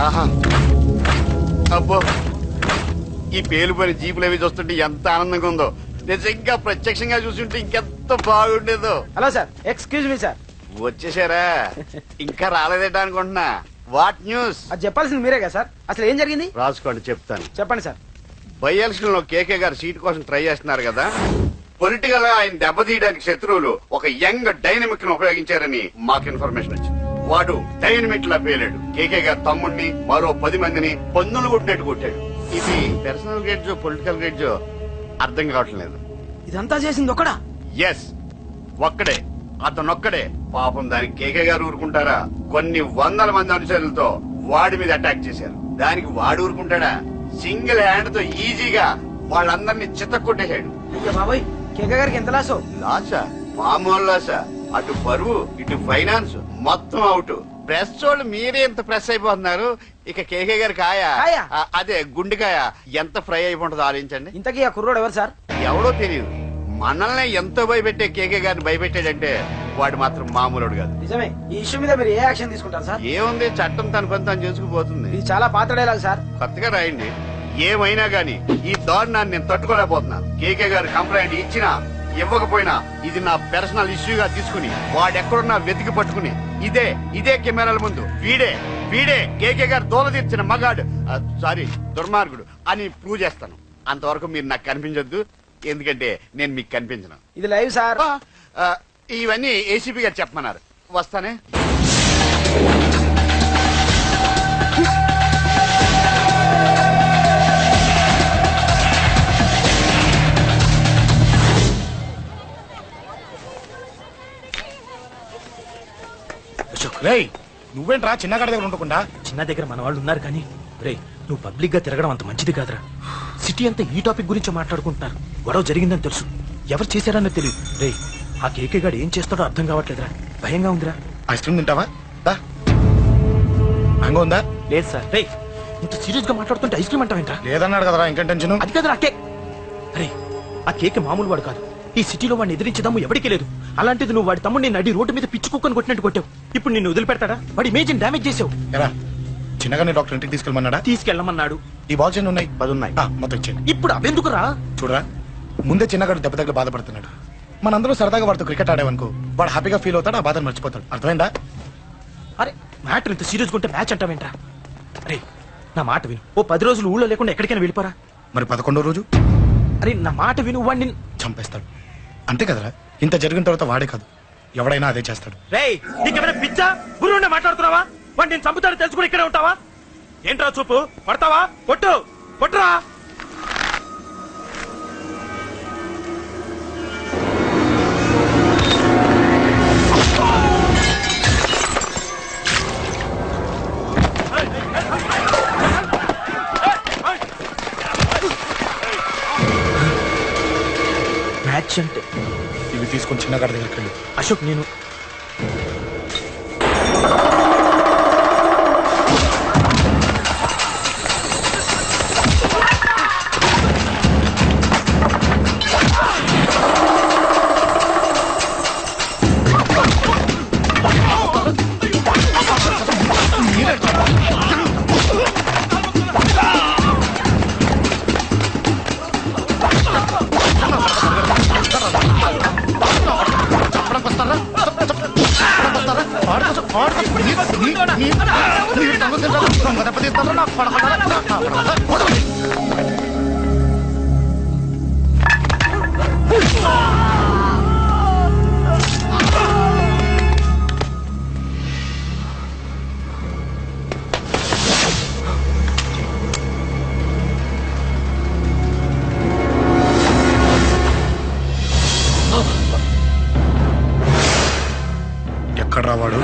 ఆహా అబ్బో ఈ పేలుపోయిన జీపులు అవి చూస్తుంటే ఎంత ఆనందంగా ఉందో. నిజంగా ప్రత్యక్షంగా చూస్తుంటే ఇంకెంత బాగుండేదో. Hello sir, excuse me sir. వచ్చేసారా? ఇంకా రాలేదేట అనుకుంటున్నా. What news? అది చెప్పాల్సింది మీరే కదా సార్. అసలు ఏం జరిగింది? రాసుకోండి, చెప్తాను. చెప్పండి సార్. బై ఎలక్షన్ లో కేకే గారు సీట్ కోసం ట్రై చేస్తున్నారు కదా. పొలిటికల్ గా ఆయన దెబ్బతీయడానికి శత్రువులు ఒక యంగ్ డైనమిక్ ను ఉపయోగించారని మాకు ఇన్ఫర్మేషన్ వచ్చింది. వాడు డైనమిక్ లా పేలాడు. కేకే గారు తమ్ముడిని మరో 10 మందిని పన్నులు కొట్టినట్టు కొట్టాడు. ఇది పర్సనల్ గ్రేడ్జో పొలిటికల్ గ్రేడ్జో అర్థం కావట్లేదు. ఇదంతా చేసింది ఒకడా? ఎస్, ఒక్కడే, అతనొక్కడే. పాపం దానికి కేకే గారు ఊరుకుంటారా? కొన్ని వందల మంది అనుచరులతో వాడి మీద అటాక్ చేశారు. దానికి వాడు ఊరుకుంటాడా? సింగిల్ హ్యాండ్ తో ఈజీగా వాళ్ళందరినీ చిత్తకొట్టేశాడు. అయ్యో బాబాయ్, కేకే గారికి ఎంత లాసో? లాసా? మామూలు లాసా? అటు పరువు ఇటు ఫైనాన్స్ మొత్తం అవుట్. ప్రెస్ వాళ్ళు మీరే ఎంత ప్రెస్ అయిపోతున్నారు. ఇక కేకే గారి కాయ అదే గుండెకాయ ఎంత ఫ్రై అయిపోతుందో ఆలోచించండి. ఇంతకీ ఆ కుర్రోడు ఎవరు సార్? ఎవడో తెలియదు. మనల్ని ఎంతో భయపెట్టే కేకే గారిని భయపెట్టాడంటే వాడు మాత్రం మామూలుడు కాదు. నిజమే. ఈ ఇష్యూ మీద మీరు ఏ యాక్షన్ తీసుకుంటారు సార్? ఏముంది, చట్టం తన పని తను చేసుకుపోతుంది. ఇది చాలా పాత డైలాగ్ సార్. కొత్తగా రాయండి. ఏమైనా గాని ఈ దారుణాన్ని నేను తట్టుకోలేకపోతున్నా. కేకే గారు కంప్లైంట్ ఇచ్చినా ఇవ్వకపోయినా ఇది నా పర్సనల్ ఇష్యూగా తీసుకుని వాడెక్కడున్నా వెతికి పట్టుకుని ఇదే కెమెరాల ముందు వీడే కేకే గారు దోల తీర్చిన మగాడు, సారీ దుర్మార్గుడు అని ప్రూవ్ చేస్తాను. అంతవరకు మీరు నాకు కనిపించొద్దు, ఎందుకంటే నేను మీకు కనిపించను. ఇది లైవ్ సార్. ఇవన్నీ ఏసీపీ గారు చెప్పమన్నారు. వస్తానే. రేయ్, నువ్వేంట్రా చిన్నగాడి దగ్గర ఉండకుండా? చిన్న దగ్గర మన వాళ్ళు ఉన్నారు కానీ రే, నువ్వు పబ్లిక్ గా తిరగడం అంత మంచిది కాదురా. సిటీ అంతా ఈ టాపిక్ గురించి మాట్లాడుకుంటున్నారు. గొడవ జరిగిందని తెలుసు, ఎవరు చేశారన్నది తెలియదు. రే, ఆ కేకే గాడు ఏం చేస్తాడో అర్థం కావట్లేదురా, భయంగా ఉందిరా. ఐస్ క్రీమ్ తింటావా? మ్యాంగో ఉందా? లేదు సార్. రే, ఇంత సీరియస్ గా మాట్లాడుతుంటే ఐస్ క్రీమ్ అంటావేంట్రా? లేదన్నాడు కదరా, ఇంకా టెన్షన్. అది కదరా కేక్. అరే, ఆ కేక్ మామూలు వాడు కాదు. ఈ సిటీలో వాడిని ఎదిరించదాము ఎవరికీ లేదు. అలాంటిది నువ్వు వాడి తమ్ముడిని నడి రోడ్డు మీద పిచ్చి కుక్కని కొట్టినట్టు కొట్టావు. ఇప్పుడు నిన్ను వదిలిపెడతాడా? వాడి ఇమేజ్ డ్యామేజ్ చేసావు. చిన్నగానే డాక్టర్ ఇంటికి తీసుకెళ్ళమన్నాడా? తీసుకెళ్ళమన్నాడు. ఈ బాల్స్ ఎన్ని ఉన్నాయి? 10 ఉన్నాయి. మొత్తం ఇచ్చేయండి. ఇప్పుడు అవెందుకురా? చూడరా, ముందే చిన్నగాడు దెబ్బ దగ్గర బాధపడుతున్నాడు. మనందరూ సరదాగా వాడితో క్రికెట్ ఆడేవనుకో, వాడు హ్యాపీగా ఫీల్ అవుతాడు, ఆ బాధను మర్చిపోతాడు. అర్థమైందా? అరే, మ్యాటర్ ఇంత సీరియస్ ఉంటే మ్యాచ్ అంటావేంట్రా? అరే, నా మాట విను. ఓ 10 రోజులు ఊళ్ళో లేకుండా ఎక్కడికైనా వెళ్ళిపోరా. మరి 11వ రోజు? అరే, నా మాట విను. వాడిని చంపేస్తాడు. అంతే కదరా? ఇంత జరిగిన తర్వాత వాడే కాదు, ఎవడైనా అదే చేస్తాడు. రేయ్, నీకేమైనా పిచ్చా? గురువునే మాట్లాడుతున్నావా? వాడిని నేను చంపుతాడు తెలుసుకుని ఇక్కడే ఉంటావా? ఏంట్రా చూపు? పడతావా? కొట్టురా. మ్యాచ్ అంటే ఇవి తీసుకొని చిన్నగాడి దగ్గరికి వెళ్ళి. అశోక్, నేను ఎక్కడ రావాడు?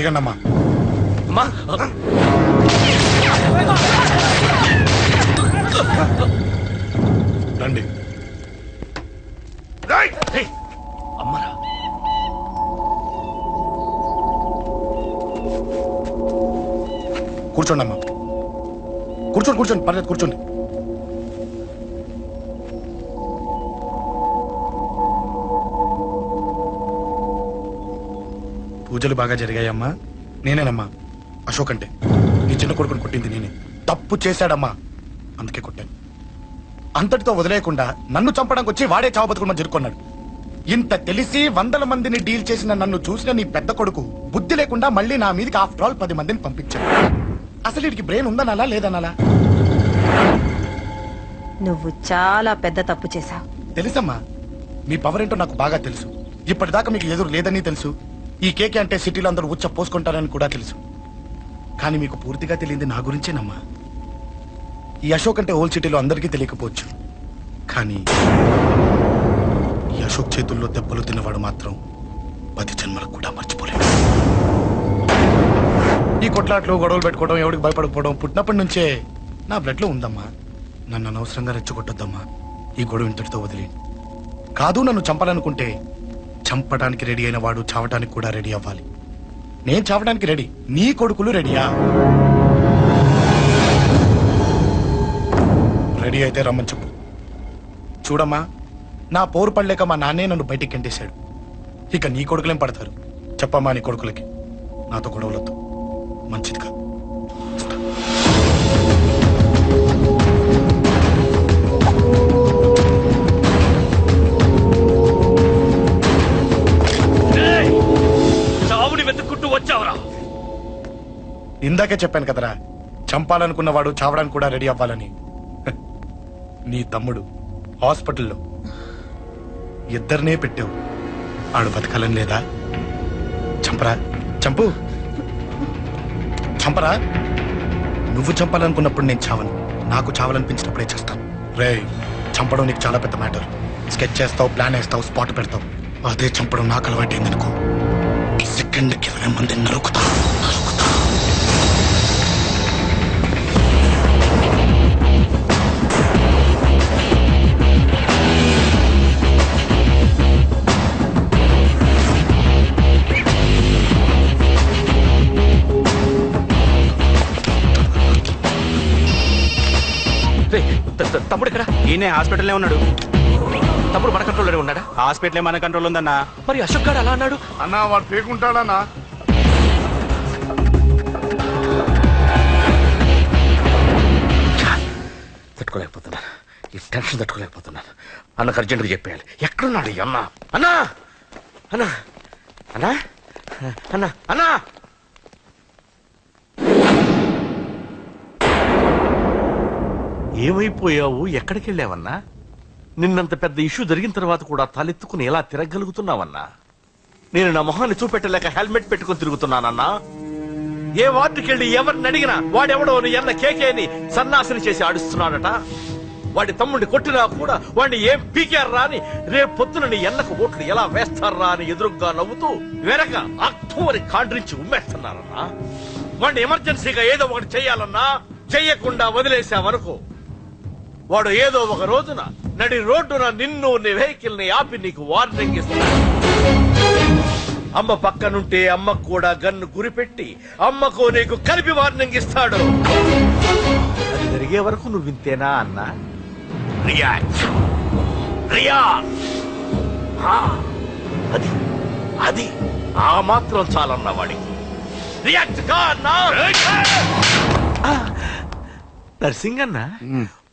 దిగండమ్మా. అమ్మా రండి. రేయ్, అమ్మరా కూర్చోండి అమ్మా. కూర్చోండి పర్లేదు కూర్చోండి. పూజలు బాగా జరిగాయమ్మా. నేనేనమ్మా అశోక్ అంటే. నీ చిన్న కొడుకుని కొట్టింది నేనే. తప్పు చేశాడమ్మా, అందుకే కొట్టాను. అంతటితో వదిలేయకుండా నన్ను చంపడానికి వచ్చి వాడే చావు బతుకుని జరుపుకున్నాడు. ఇంత తెలిసి 100 మందిని డీల్ చేసిన నన్ను చూసిన నీ పెద్ద కొడుకు బుద్ధి లేకుండా మళ్ళీ నా మీదకి ఆఫ్టర్ ఆల్ 10 మందిని పంపించాడు. అసలు వీడికి బ్రెయిన్ ఉందనాలా లేదనాలా? నువ్వు చాలా పెద్ద తప్పు చేశావు. తెలుసమ్మా, మీ పవర్ ఏంటో నాకు బాగా తెలుసు. ఇప్పటిదాకా మీకు ఎదురు లేదని తెలుసు. ఈ కేకే అంటే సిటీలో అందరూ ఉచ్చ పోసుకుంటారని కూడా తెలుసు. కానీ మీకు పూర్తిగా తెలియంది నా గురించేనమ్మా. ఈ అశోక్ అంటే ఓల్డ్ సిటీలో అందరికీ తెలియకపోవచ్చు, కానీ ఈ అశోక్ చేతుల్లో దెబ్బలు తిన్నవాడు మాత్రం 10 జన్మలకు కూడా మర్చిపోలేడు. ఈ కొట్లాట్లు గొడవలు పెట్టుకోవడం, ఎవరికి భయపడకపోవడం పుట్టినప్పటి నుంచే నా బ్లడ్ లో ఉందమ్మా. నన్ను అనవసరంగా రెచ్చగొట్టొద్దమ్మా. ఈ గొడవ ఇంతటితో వదిలి. కాదు, నన్ను చంపాలనుకుంటే చంపడానికి రెడీ అయిన వాడు చావటానికి కూడా రెడీ అవ్వాలి. నేను చావడానికి రెడీ, నీ కొడుకులు రెడీయా? రెడీ అయితే రమ్మని చెప్పు. చూడమ్మా, నా పోరు పడలేక మా నాన్నే నన్ను బయటికి గెంటేశాడు. ఇక నీ కొడుకులేం పడతారు? చెప్పమ్మా నీ కొడుకులకి నాతో గొడవలొద్దు, మంచిది కాదు. చావుని వెతుక్కుంటూ వచ్చావురా. ఇందాకే చెప్పాను కదరా, చంపాలనుకున్నవాడు చావడానికి కూడా రెడీ అవ్వాలని. నీ తమ్ముడు హాస్పిటల్లో ఇద్దరినే పెట్టావు. ఆడు బతకాలని లేదా? చంపరా, చంపు, చంపరా. నువ్వు చంపాలనుకున్నప్పుడు నేను చావను, నాకు చావాలనిపించినప్పుడే చేస్తాను. రే, చంపడం నీకు చాలా పెద్ద మ్యాటర్. స్కెచ్ చేస్తావు, ప్లాన్ వేస్తావు, స్పాట్ పెడతావు. అదే చంపడం నాకు అలవాటైందనుకో, సెకండ్కి 20 మందిని నరుకుతా. తమ్ముడు ఇక్కడ? ఈయనే హాస్పిటల్లో ఉన్నాడు. తమ్ముడు మన కంట్రోల్లోనే ఉన్నాడా? హాస్పిటలే మన కంట్రోల్ ఉందన్నా. మరి అశోక్ గారు అలా అన్నాడు. అన్నా వాడు పేకుంటాడన్నా. తట్టుకోలేకపోతున్నాను, ఈ టెన్షన్ తట్టుకోలేకపోతున్నాను. అన్నకు అర్జెంటుగా చెప్పేయాలి. ఎక్కడున్నాడు ఈ అన్న? అన్నా అన్నా అన్నా అన్నా అన్నా ఏమైపోయావు? ఎక్కడికి వెళ్ళావన్నా? నిన్నంత పెద్ద ఇష్యూ జరిగిన తర్వాత కూడా తలెత్తుకుని ఎలా తిరగలుగుతున్నావన్నా? నేను నా మొహాన్ని చూపెట్టలేక హెల్మెట్ పెట్టుకుని తిరుగుతున్నానన్నా. ఏ వార్డుకి వెళ్ళి ఎవరిని అడిగినా వాడెవడో నీ అన్న కేకేని సన్నాసిని చేసి ఆడిస్తున్నాడట. వాడి తమ్ముడిని కొట్టినా కూడా వాడిని ఏం పీకారా అని రేపు పొద్దున నీ అన్నకు ఓట్లు ఎలా వేస్తారా అని ఎదురుగ్గా నవ్వుతూ వెనక అక్టోబర్ కాండ్రించి ఉమ్మేస్తున్నారన్నా. వాడిని ఎమర్జెన్సీగా ఏదో ఒకటి చెయ్యాలన్నా, చెయ్యకుండా వదిలేసావనుకో వాడు ఏదో ఒక రోజున నడి రోడ్డున నిన్ను నీ వెహికల్ ని ఆపి నీకు వార్నింగ్ ఇస్తాడు. అమ్మ పక్కనుంటే అమ్మకు కూడా గన్ను గురిపెట్టి అమ్మకు నీకు కలిపి వార్నింగ్ ఇస్తాడు. అది జరిగే వరకు నువ్వు వింతేనా అన్నా? రియాక్ట్, అది అది ఆ మాత్రం చాలన్నా వాడికి. రియాక్ట్ కా అన్నా. నర్సింగ్ అన్నా,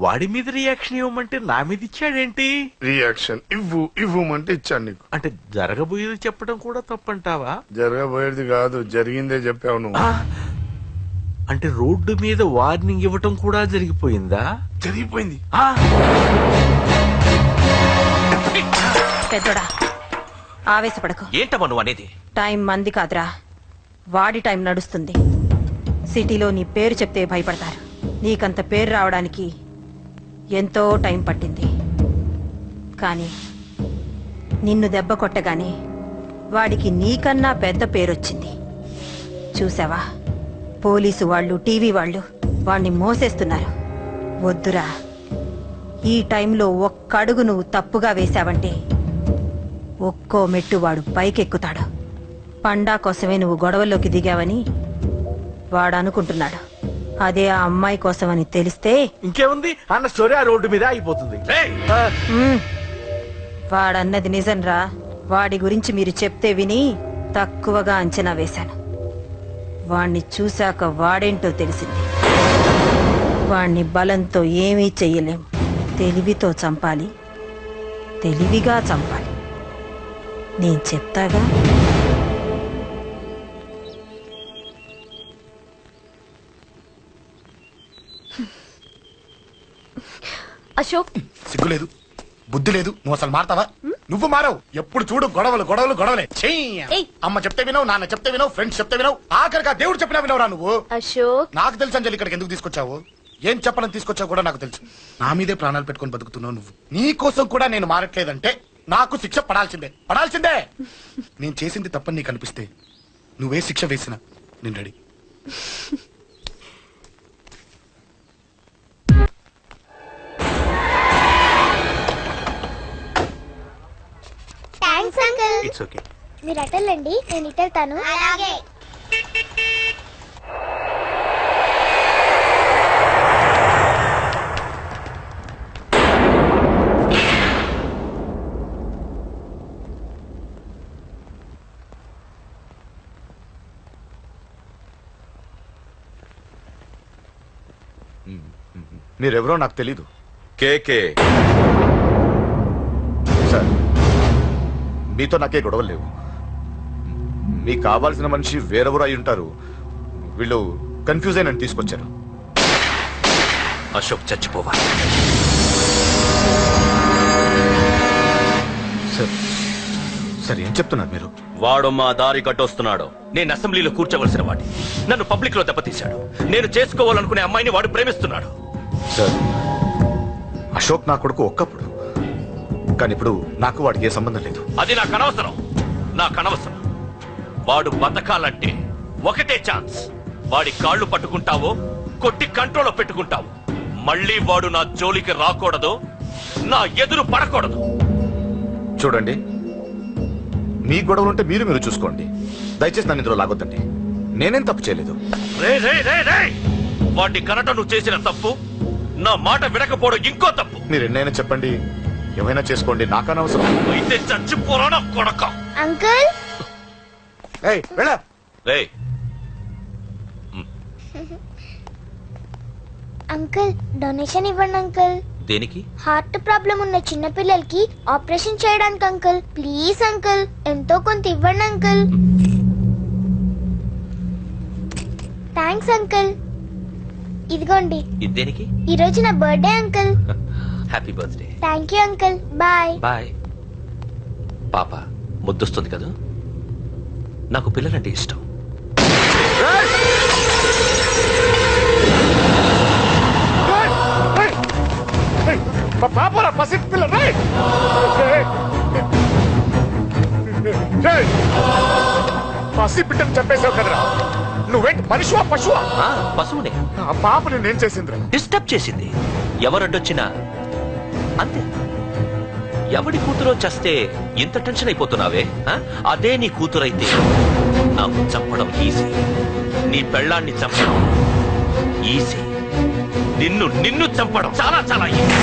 వాడి మీద రియాక్షన్ ఇవ్వమంటే నా మీద ఇచ్చాడేంటి? రియాక్షన్ ఇవ్వమంటే ఇచ్చాను నీకు. అంటే జరగబోయేది చెప్పడం కూడా తప్పంటావా? జరగబోయేది కాదు, జరిగిందే చెప్పావు నువ్వు. అంటే రోడ్డు మీద వార్నింగ్ ఇవ్వటం కూడా జరిగిపోయిందా? జరిగిపోయింది. పెద్దోడా, ఆవేశపడకు. ఏంటమ్మా నువ్వు అనేది? టైం మంది కాదురా, వాడి టైం నడుస్తుంది. సిటీలో నీ పేరు చెప్తే భయపడతారు. నీకంత పేరు రావడానికి ఎంతో టైం పట్టింది. కానీ నిన్ను దెబ్బ కొట్టగానే వాడికి నీకన్నా పెద్ద పేరొచ్చింది. చూసావా, పోలీసు వాళ్ళు టీవీ వాళ్ళు వాణ్ణి మోసేస్తున్నారు. వద్దురా, ఈ టైంలో ఒక్క అడుగు నువ్వు తప్పుగా వేశావంటే ఒక్కో మెట్టు వాడు పైకెక్కుతాడు. పండా కోసమే నువ్వు గొడవల్లోకి దిగావని వాడు అనుకుంటున్నాడు. అదే ఆ అమ్మాయి కోసమని తెలిస్తే ఇంకేముంది అన్న స్టోరీ ఆ రోడ్డు మీద అయిపోతుంది. వాడన్నది నిజంరా. వాడి గురించి మీరు చెప్తే విని తక్కువగా అంచనా వేశాను. వాణ్ణి చూశాక వాడేంటో తెలిసింది. వాణ్ణి బలంతో ఏమీ చెయ్యలేం. తెలివితో చంపాలి, తెలివిగా చంపాలి. నేను చెప్తాగా. అశోక్, సిగ్గు లేదు, బుద్ధి లేదు. నువ్వు అసలు మారతావా? నువ్వు మారవు. ఎప్పుడు చూడు గొడవలు గొడవలు గొడవలే. చెయ్యి. ఏయ్. అమ్మ చెప్తే వినవు, నాన్న చెప్తే వినవు, ఫ్రెండ్స్ చెప్తే వినవు, ఆఖరిగా దేవుడు చెప్పినా వినవురా నువ్వు. అశోక్, నాకు తెలుసు అంజలి ఇక్కడికి ఎందుకు తీసుకొచ్చావు, ఏం చెప్పాలని తీసుకొచ్చావు కూడా నాకు తెలుసు. నా మీదే ప్రాణాలు పెట్టుకొని బతుకుతున్నావు నువ్వు. నీ కోసం కూడా నేను మారట్లేదంటే నాకు శిక్ష పడాల్సిందే, పడాల్సిందే. నేను చేసింది తప్పని నీకు అనిపిస్తే నువ్వే శిక్ష వేసినా నేను ready. Thanks uncle. It's okay. మీరు అటెళ్ళండి, నేను ఇటెళ్తాను. అలాగే. మీరెవరో నాకు తెలీదు. కేకే సార్, మీతో నాకే గొడవలు లేవు. మీకు కావాల్సిన మనిషి వేరెవరో అయి ఉంటారు. వీళ్ళు కన్ఫ్యూజ్ అయినని తీసుకొచ్చారు. అశోక్ చచ్చిపోవాలి. సార్ సార్ ఏం చెప్తున్నారు మీరు? వాడు మా దారి కట్టొస్తున్నాడు. నేను అసెంబ్లీలో కూర్చోవలసిన వాడి నన్ను పబ్లిక్ లో దెబ్బతీశాడు. నేను చేసుకోవాలనుకునే అమ్మాయిని వాడు ప్రేమిస్తున్నాడు. సార్, అశోక్ నా కొడుకు ఒక్కప్పుడు, కానీ ఇప్పుడు నాకు వాడికి ఏ సంబంధం లేదు. అది నాకు అనవసరం, నాకు అనవసరం. వాడు బతకాలంటే ఒకటే ఛాన్స్. వాడి కాళ్ళు పట్టుకుంటావో కొట్టి కంట్రోల్లో పెట్టుకుంటావు. మళ్ళీ వాడు నా జోలికి రాకూడదు, నా ఎదురు పడకూడదు. చూడండి, మీ గొడవలుంటే మీరు చూసుకోండి. దయచేసి నన్ను ఇందులో లాగొద్దండి. నేనేం తప్పు చేయలేదు. రే రే రే రే, వాడిని కనట నువ్వు చేసిన తప్పు, నా మాట వినకపోవడం ఇంకో తప్పు. మీరు ఎన్నైనా చెప్పండి, ఏమైనా చేసుకోండి, నాకనవసరం. అయితే చచ్చిపోరా నా కొడక. అంకుల్, ఏయ్, వెళ్ళ. రే అంకుల్ డొనేషన్ ఇవ్వండి అంకుల్. దేనికి? హార్ట్ ప్రాబ్లం ఉన్న చిన్న పిల్లలకి ఆపరేషన్ చేయడానికి అంకుల్. ప్లీజ్ అంకుల్, ఎంతో కొంత ఇవ్వండి అంకుల్. Thanks uncle. ఇదిగోండి, ఇది దేనికి? ఈ రోజు నా birthday uncle. Happy birthday. Thank you uncle. Bye. Bye. పాప ముద్దొస్తుంది కదా, నాకు పిల్లలంటే ఇష్టం. పాపరా పసి పిల్ల. పసి బిడ్డను చంపేశావు కదరా. నువ్వేంటి మనిషివా పశువా? పశువునే. ఆ పాప నేనేం చేసిందిరా? డిస్టర్బ్ చేసింది. ఎవరడ్డొచ్చినా అంతే. ఎవడి కూతురో చేస్తే ఇంత టెన్షన్ అయిపోతున్నావే? అదే నీ కూతురైతే నాకు చంపడం ఈజీ. నీ పెళ్ళాన్ని చంపడం ఈజీ. నిన్ను చంపడం చాలా చాలా ఈజీ.